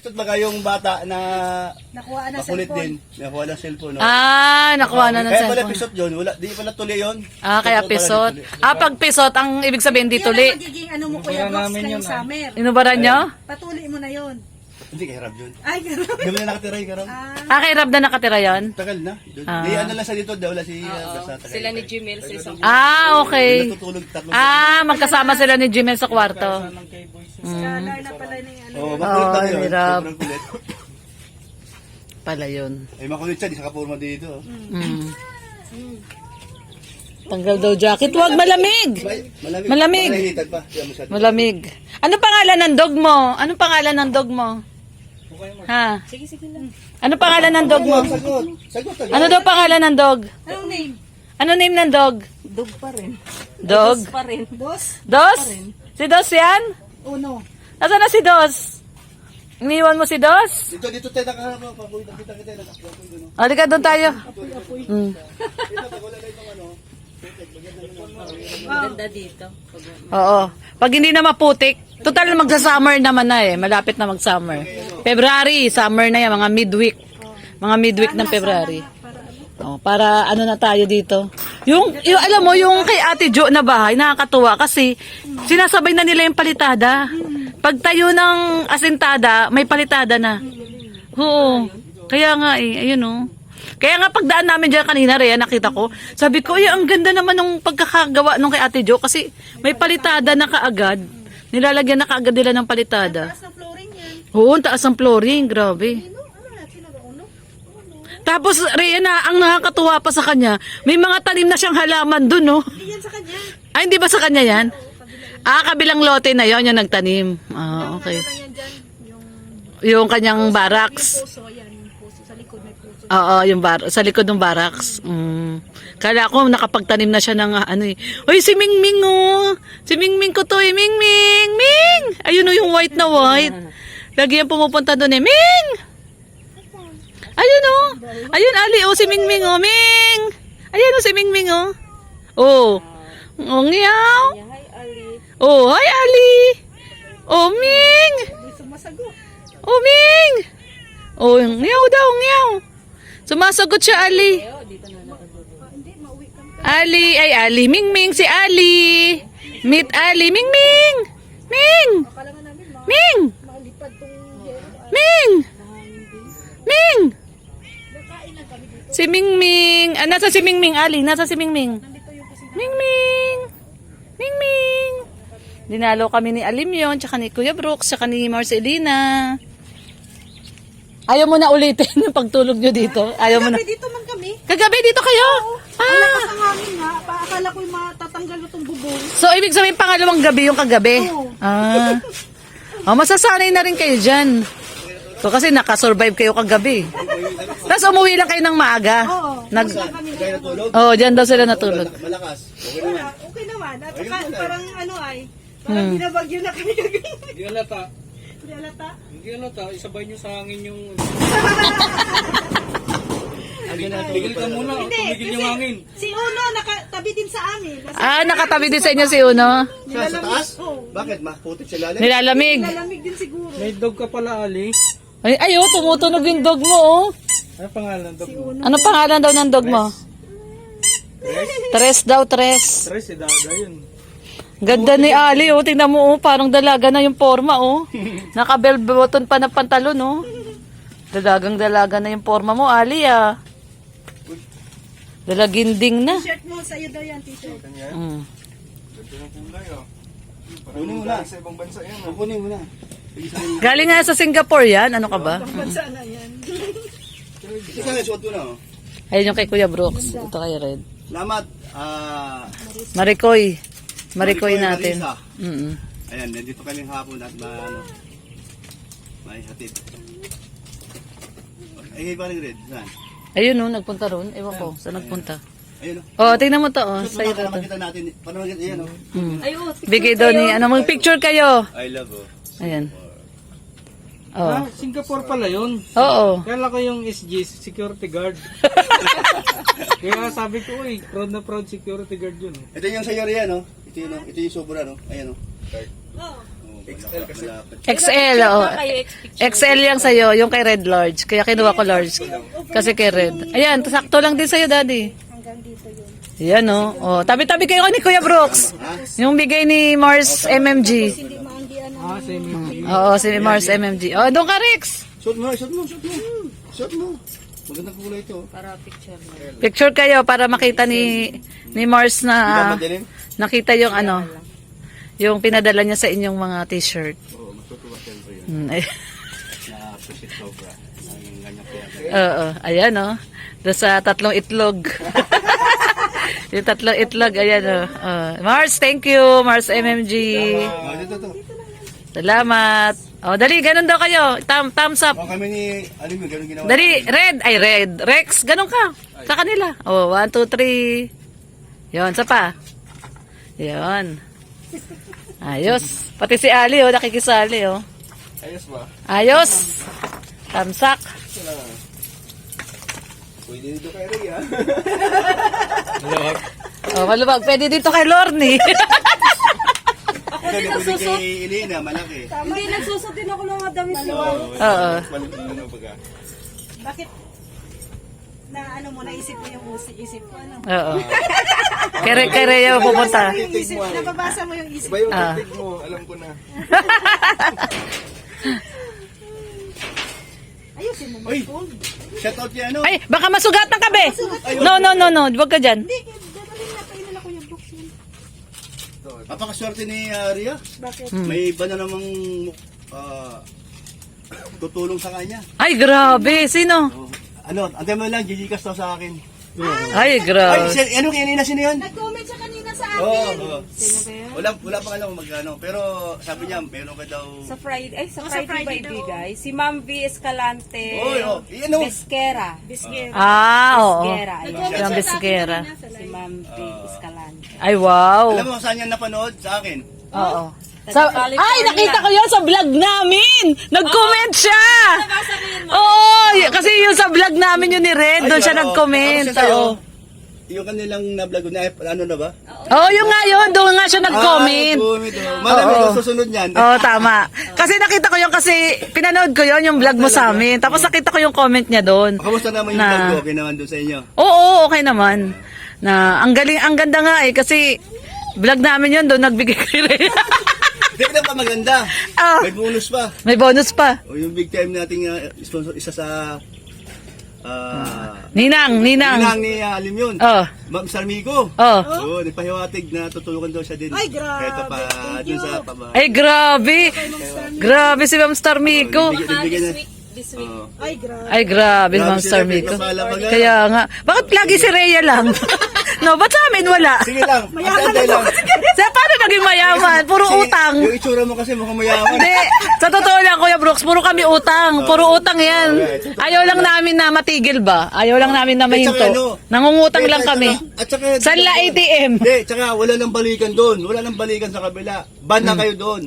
Ito't baga yung bata na Nakuha na makulit cellphone. din. Nakuha ng cellphone. No? Nakuha na ng Kaya pala cellphone. pisot yun. Wala, di pala tuli yun. Kaya pisot. Pag pisot, ang ibig sabihin di Yan tuli. ang magiging ano mo Kuya Brooks ngayong summer. Inubaran nyo? Patuli mo na yon. Hindi, kay Rab yun. Ay, gano'n. Di mo na nakatira yung Rab. Kay Rab na nakatira yon? Tagal na. Di ano lang sa dito. Wala si... basta tagal. Sila ni Jimel sa isang Okay. Natutulog tatlo. Magkasama sila ni Jimel sa kwarto. Scholar na pala ni ano. Oo, makulit na yun. ni Rab. Sobrang kulit. Pala yun. Ay, makulit siya. Di sa kapurma dito. Tanggal daw jacket. Huwag malamig. Malamig. Malahitag pa. Di masyado. Malamig. Ano pangalan ng dog mo? Anong pangalan ng dog mo? Ha? Sige, sige lang. Ano pangalan ng dog mo? Sagot. Sagot. Ano daw pangalan ng dog? Anong name? Ano name ng dog? Dog pa rin. Dog? Pa rin. Dos? Dos? Si Dos yan? Uno. Nasaan na si Dos? Iniwan mo si Dos? Dito tayo nakaharap mo. Pabuhay kita kita. Halika doon tayo. maganda dito. Oo. Pag hindi na maputik, total magsa-summer naman na eh. Malapit na mag-summer. February, summer na yan. Mga midweek. Mga midweek ng February. Para ano na tayo dito. Yung alam mo, yung kay Ate Jo na bahay, nakakatuwa kasi sinasabay na nila yung palitada. Pag tayo ng asintada, may palitada na. Oo. Kaya nga eh, ayun oh. Kaya nga pagdaan namin dyan kanina, Rhea, nakita ko. Sabi ko, ang ganda naman ng pagkakagawa nung kay Ate Jo kasi may palitada na kaagad. Nilalagyan na kaagad nila ng palitada. Taas ng flooring yan. Oo, ang taas ng flooring. Grabe. Tapos, Rhea, ang nakakatuwa pa sa kanya, may mga tanim na siyang halaman dun, no? Hindi yan sa kanya. Ay, hindi ba sa kanya yan? Kabilang lote na yon yung nagtanim. Okay. Ano yan dyan? Yung kanyang barracks. Puso, yan. Yung puso. Sa likod may puso. Oo, yung sa likod ng barracks. Kala ko nakapagtanim na siya ng ano eh. Uy, si Mingming oh. Si Mingming ko to eh. Mingming! Ming! Ayun oh, yung white na white. Lagi yan pumupunta doon eh. Ming! Ayun oh. Ayun, Ali oh, si Mingming oh. Ming! Ayun oh, si Mingming oh. Oh. Oh, ngiyaw. Oh, hi Ali. Oh, Ming! Oh, Ming! Oh, ngiyaw daw, ngiyaw. Sumasagot siya, Ali. Ali, ay Ali. Ming, si Ali. Meet Ali. Ming! Ming! Ming! Ming! Ming! Si Ming. Nasa si Ming, Ali. Nasa si Ming. Ming! Dinalo kami ni Alim yun, tsaka ni Kuya Brooks, tsaka ni Marcelina. Ayaw mo na ulitin yung pagtulog nyo dito? Ayaw mo na? Kagabi dito man kami. Kagabi dito kayo? Ang lakas ang hangin nga. Akala ko yung matatanggal na itong bubong. So, ibig sabihin pangalawang gabi yung kagabi? Masasanay na rin kayo dyan. So, kasi nakasurvive kayo kagabi. Tapos umuwi lang kayo ng maaga. Dyan daw sila natulog. Malakas. Okay naman. At saka parang ano ay, parang binabagyo na kami kagabi. Hindi halata. Hindi alata. Hindi halata. Isabay nyo sa hangin yung... Tigil ka muna. Tumigil yung hangin. Si Uno nakatabi din sa amin. Nakatabi din sa inyo si Uno. Sa taas? Bakit? Maputik sa lalim? Nilalamig. Lalamig din siguro. May dog ka pala, Ali. Ay, tumutunog yung dog mo, oh. Ano pangalan dog mo? Ano pangalan daw ng dog mo? Tres daw, Tres. Tres, si Dada yun. Ganda ni Ali, oh. Tingnan mo, oh. Parang dalaga na yung forma, oh. Naka-bell button pa na pantalon, oh. Dalagang-dalaga na yung forma mo, Ali, ah. Dalaginding na. T-shirt mo, sa'yo daw yan, t-shirt. Kunin mo na. Sa ibang bansa yan. Kunin mo na. Galing nga sa Singapore yan. Ano ka ba? Bansa na yan. Isa nga, suot ko na. Ayun yung kay Kuya Brooks. Ito kay Red. Salamat. Marikoy natin. Marisa. Mm-mm. Ayan, nandito kaming hapon at may hatid. Ay, pa rin Red. Saan? Ayun, oh. Nagpunta ron. Ewan ko. Saan nagpunta? Ayun, Oh, tingnan mo to, oh. Ito Sa'yo para to. makita natin. Para makita, ayan, oh. Bigay daw ni, mag-picture kayo. I love, oh. Ayan. Oh. Singapore pala yun. Oo. Kala ko yung SG, security guard. Kaya sabi ko, proud na proud security guard yun. Ito yung sa'yo riyan, oh. Ito yung sobra, no? Ayan, oh. Oh. XL, oo. Kayo expect. XL yung sa'yo, yung kay Red large. Kaya kinuha ko large. Kasi kay Red. Ayan, sakto lang din sa'yo, Daddy. Hanggang dito yun. Ayan, oh. Tabi-tabi kayo ni Kuya Brooks. Yung bigay ni Mars MMG. Hindi maanggian ang Ah, semi. Oo, si Mars MMG. Oh, doon ka, Rex. Shot mo. Shot mo. Magandang kulay ito. Para picture mo. Picture kayo para makita ni Mars Hindi ba na madilim? nakita yung ano, yung pinadala niya sa inyong mga t-shirt. Oo, matutuwa siyempre yun. Ay, Na-appreciate sobra. Ang ganyang kaya. oo, ayan oh. Doon sa tatlong itlog. Yung tatlong itlog, ayan oh. Mars, thank you. Mars MMG. Dito. Salamat. Oh, dali, ganun daw kayo. Thumbs up. Kami ni, alam mo, gano'n ginawa. Dali, red. Rex, ganun ka. Sa kanila. Oh, 1, 2, 3. Yon, sa pa. Yon. Ayos. Pati si Ali, oh, nakikisali, oh. Ayos ba? Ayos. Tamsak. Pwede dito kay Ray, ha? Oh, malubag. Pwede dito kay Lorne. Pwede kay Elena, malaki. Hindi, nagsusot din ako ng mga damit niyo. Oo. Bakit? Na ano mo, naisip mo yung isip ko, ano? Oo. Kay Rhea pupunta. Yung isip, nababasa mo yung isip. Iba yung Ah. technique mo, alam ko na. Ayusin mo Uy! mag-fold. Shout out niya, ano? Ay, baka masugat ng kabe. No. Huwag ka dyan. Hindi, dadalhin natin yun ako yung box yun. Napakaswerte ni Ria. Bakit? May iba na namang tutulong sa kanya. Ay, grabe. Sino? Oh, ano, antay mo lang, gigikas daw sa akin. Ay, Ay, grabe. ano kanina sino yun? Nag-comment siya kanina sa akin. Oo. Sino ba yan? Wala pa alam kung magkano. Pero sabi niya, meron ka daw. Sa Friday, sa Friday ba Friday daw. ibigay? Si Ma'am V. Escalante. Oy, ano? Pesquera. Biscuit. Oo. Pesquera. Ayan. Yung biskera. Si Ma'am V. Escalante. Ay, wow. Alam mo saan niya napanood? Sa akin. Oo. Taga-California. Ay, nakita ko yun sa vlog namin. Nag-comment siya. Nabasa ko yun, Ma'am. Oo, kasi yun sa vlog namin yun ni Red. Doon siya oo. nag-comment. Tapos sa'yo, Oo. yung kanilang na-vlog na, ano na ba? Oo, yung nga yun. Doon nga siya nag-comment. Marami Oo. yung susunod niyan. Oo, tama. Kasi nakita ko yun kasi pinanood ko yun, yung vlog mo sa amin. Tapos nakita ko yung comment niya doon. Kamusta naman yung Na- vlog ko? Okay naman doon sa inyo. Oo, okay naman. Na ang galing, ang ganda nga eh kasi vlog namin yun doon nagbigay kay Rhea. Hindi na pa maganda. Ah. May bonus pa. May bonus pa. O yung big time nating sponsor, isa sa Ninang. Ninang ni Alim yun. Oh. Ma'am Sarmigo. Oh. Oo, nagpahiwatig na tutulungan daw siya din. Ay, grabe. Ito pa, Thank dun you. sa paba. Ay, grabe. Grabe si Ma'am Star Miko. This week. Oo. Ay, grabe. Ay, grabe si Grabe Ma'am sila, Star Miko. pinapala mag- Kaya nga. Bakit lagi si Rhea lang? No, ba't sa amin wala? Sige lang, antay lang. Sa paano naging mayaman? Puro Kasi utang. Yung itsura mo kasi mukhang mayaman. Hindi. Sa totoo lang, Kuya Brooks, puro kami utang. Puro utang yan. Ayaw lang namin na matigil ba? Ayaw lang namin na At saka ano, mahinto. Nangungutang Hindi, lang kami. At saka, Sanla ATM. Hindi, tsaka wala nang balikan doon. Wala nang balikan sa kabila. Ban na kayo doon.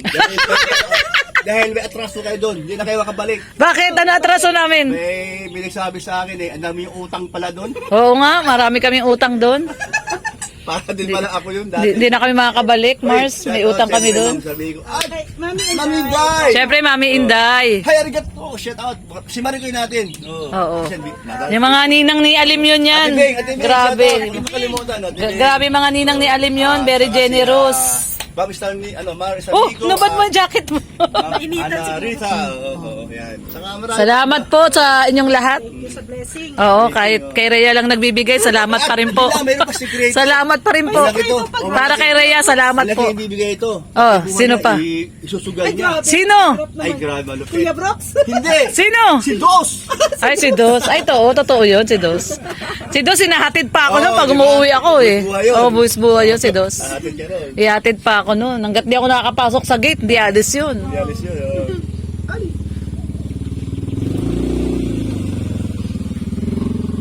Dahil may atraso kayo doon. Hindi na kayo makabalik. Bakit? Ano atraso namin? May binagsabi sa akin ang dami yung utang pala doon. Oo nga, marami kaming utang doon. Para din pala ako yun dati. Hindi na kami makakabalik, Mars. May utang kami doon. Sabi ko, Ay, Mami, Mami Day! Siyempre, Mami Inday. Hi, arigato! Shout out! Si Marikoy natin. Oo. Yung mga ninang ni Alim yun yan. Ate Beng, Grabe. Hindi mo kalimutan. No? Grabe mga ninang ni Alim yun. Very generous. Babi Star ni, Maris Oh, Amigo. nabad mo yung jacket mo. Ana Rita. Oo, yan. Saka marami. Salamat po sa inyong lahat. sa blessing. Oo, kahit kay Rhea lang nagbibigay, salamat pa rin po. Mayroon pa secret. Salamat pa rin po. Malaki to. Para kay Rhea, salamat Malaki po. yung bibigay ito. Oh, Ibubuhay sino na, pa? Isusugal niya. Sino? Ay, grabe, malupit. Kuya Brooks? Hindi! Sino? Si Dos! Ay, si Dos. Ay, totoo yun, si Dos. Si Dos, sinahatid pa ako Oo, nun pag diba? umuwi ako eh. Buhay yun. Oo, buwis-buhay yun si Dos. Atin ka ron. Ihatid pa ako nun. Hanggat di ako nakakapasok sa gate, di alis yun. Yalis yun.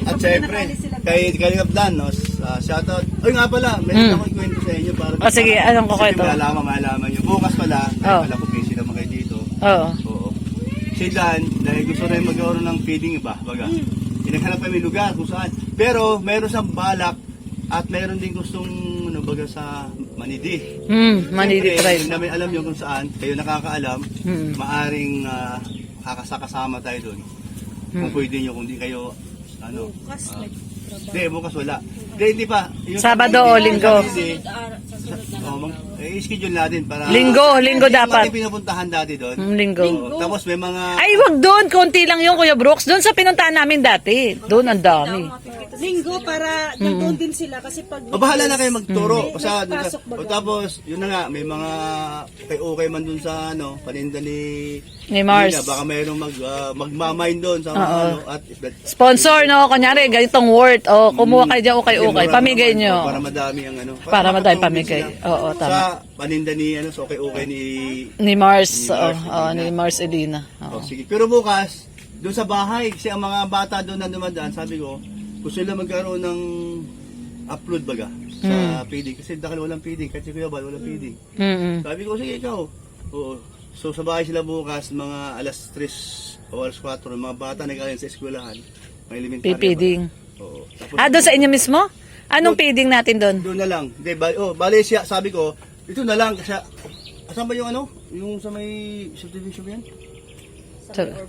At syempre, kay Kalingap Dan, no, shoutout. Ay nga pala, meron akong kwento sa inyo. Para O, sige, anong kukwento? Malaman nyo. Bukas pala, Oh. pala ko busy naman kayo dito. Oo. Oo. Si Dan, dahil gusto rin magkaroon ng feeding iba, baga. Inaghanap kami lugar kung saan. Pero, meron siyang balak at meron din gustong, baga sa Manidi. Manidi Siyempre, tribe. namin alam nyo kung saan, kayo nakakaalam, maaring kakasakasama tayo doon. Kung pwede nyo, kung di kayo, ano, hindi, bukas wala. Hindi pa. Yung Sabado o linggo? I-schedule natin para... Linggo dapat. Yung pinupuntahan dati doon. Linggo. Tapos may mga... Ay, wag doon. Konti lang yung Kuya Brooks. Doon sa pinuntahan namin dati. Doon ang dami. Linggo para nandun din sila kasi pag Bahala na kayo magturo. May Kasi, pasok baga. tapos, yun na nga, may mga okay man dun sa ano, paninda ni Mars. Nina, baka mayroong magmamain doon sa mga Oo. ano. At, Sponsor, no? Kunyari, ganitong worth. O, kumuha kayo dyan, okay. Pamigay nyo. Para madami ang ano. Para madami makatulong din pamigay. sila Oo, Sa tama. paninda ni, ano, sa okay ni... Ni Mars. Ni Mars Ni Mars Edina. Oo. Oh, sige. Pero bukas, doon sa bahay, kasi ang mga bata doon na dumadaan, sabi ko, gusto nila magkaroon ng upload baga sa PD. Kasi dahil walang PD, kasi Kuya Bal, walang PD. Mm-mm. Sabi ko, sige ikaw. Oo. So sa bahay sila bukas, mga alas 3 o alas 4, mga bata nag-alin sa eskwelahan. May elementary. Pipiding. pa. Oo. Tapos, Doon sa inyo mismo? Anong feeding natin doon? doon na lang. Hindi, bali siya, sabi ko, ito na lang. Kasi, saan ba yung ano? Yung sa may subdivision ba yan?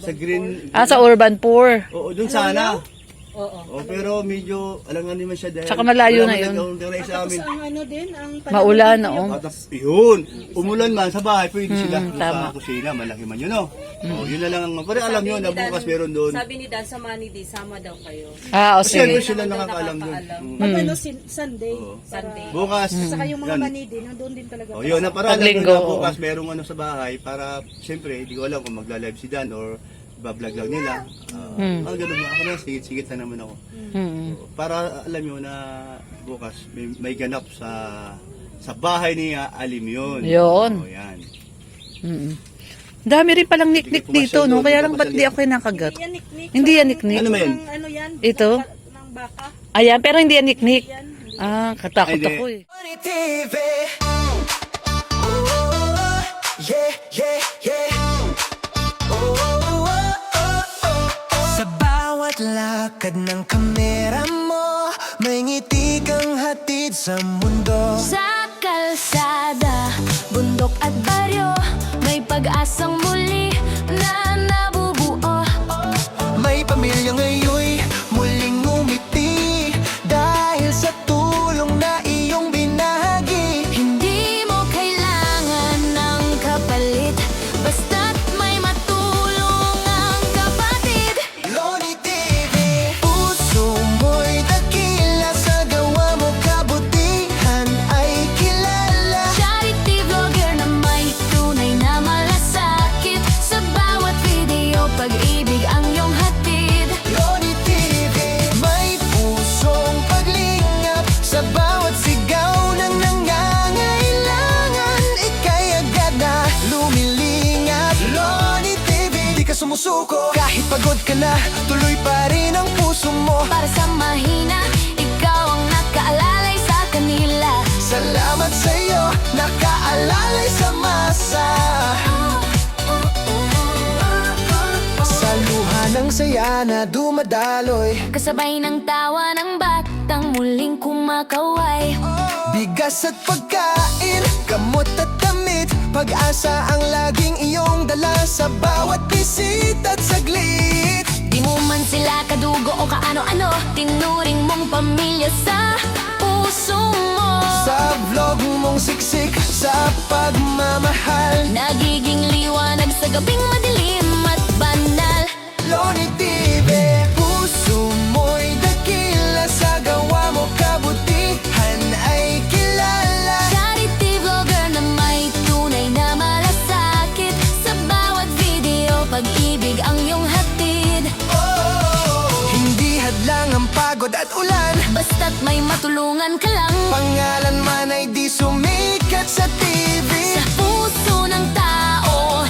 Sa green. Sa Urban Poor. Oo, doon sana. Oo. Pero medyo, alam nga naman siya dahil. Tsaka malayo wala na man yun. nag-organize sa amin. ang ano din ang Maulan, oo. At yun, umulan man sa bahay, pwede sila. Kung tama. sa kusina, malaki man yun, no? Oh, yun na lang. Pero alam nyo na bukas meron doon. Sabi ni Dan sa Manidi, sama daw kayo. O Kasi sige. sila nakakaalam doon. pag ano Sunday. Sunday. Bukas. Saka yung mga yan. manidi nandun din talaga. Oh, yun na para alam nyo Paglinggo, na oo. bukas merong ano sa bahay para siyempre hindi ko alam kung magla-live si Dan or bablog lang nila. Ganun ba? Ako na sigit-sigit na naman ako. Para alam nyo na bukas may ganap sa bahay ni Alim yun. Yun. Oh, yan. Dami rin palang niknik Hindi dito, no? pumasyal Kaya doon, lang ba't hindi di ako kinakagat? Yan niknik. Hindi yan niknik. Ano ba yan? Ano yan? Ito? Ng baka. Ayan, pero hindi yan niknik. Katakot Ay, ako eh. TV. Oh, yeah, yeah, yeah. Sa bawat lakad ng kamera mo, may ngiti kang hatid sa mundo. Sa kalsada, bundok at baryo, may pag-asang muli na nabubuo. May pamilya ngayon muling ngumiti dahil sa tulong na iyong binahagi. Hindi mo kailangan ng kapalit, basta't may matulong ang kapatid. Loni TV, puso mo'y dakila, sa gawa mo kabutihan ay kilala. Charity vlogger na may tunay na malasakit, sa bawat video pag-ibig ang iyong hatid. Loni TV, may pusong paglingap, sa bawat sigaw ng nangangailangan, ika'y agad na lumilingap. Loni TV, di ka sumusuko, kahit pagod ka na, tuloy pa rin ang puso mo. Para sa mahina, ikaw ang nakaalalay sa kanila. Salamat sa'yo, nakaalalay sa masa. Sa luha ng saya na dumadaloy, Kasabay ng tawa ng batang muling kumakaway. bigas at pagkain, gamot at damit, pag-asa ang laging iyong dala sa bawat bisita at saglit. Di mo man sila kadugo o kaano-ano, tinuring mong pamilya sa puso mo. Sa vlog mong siksik, sa pagmamahal, Nagiging liwanag sa gabing madilim at banal. Loni TV, puso mo'y dakila, sa gawa mo kabutihan ay kilala. Charity vlogger na may tunay na malasakit, sa bawat video pag-ibig ang iyong hatid. Hindi hadlang ang pagod at ulan, Basta't may matulungan ka lang, pangalan man ay di sumikat sa TV. sa puso ng tao,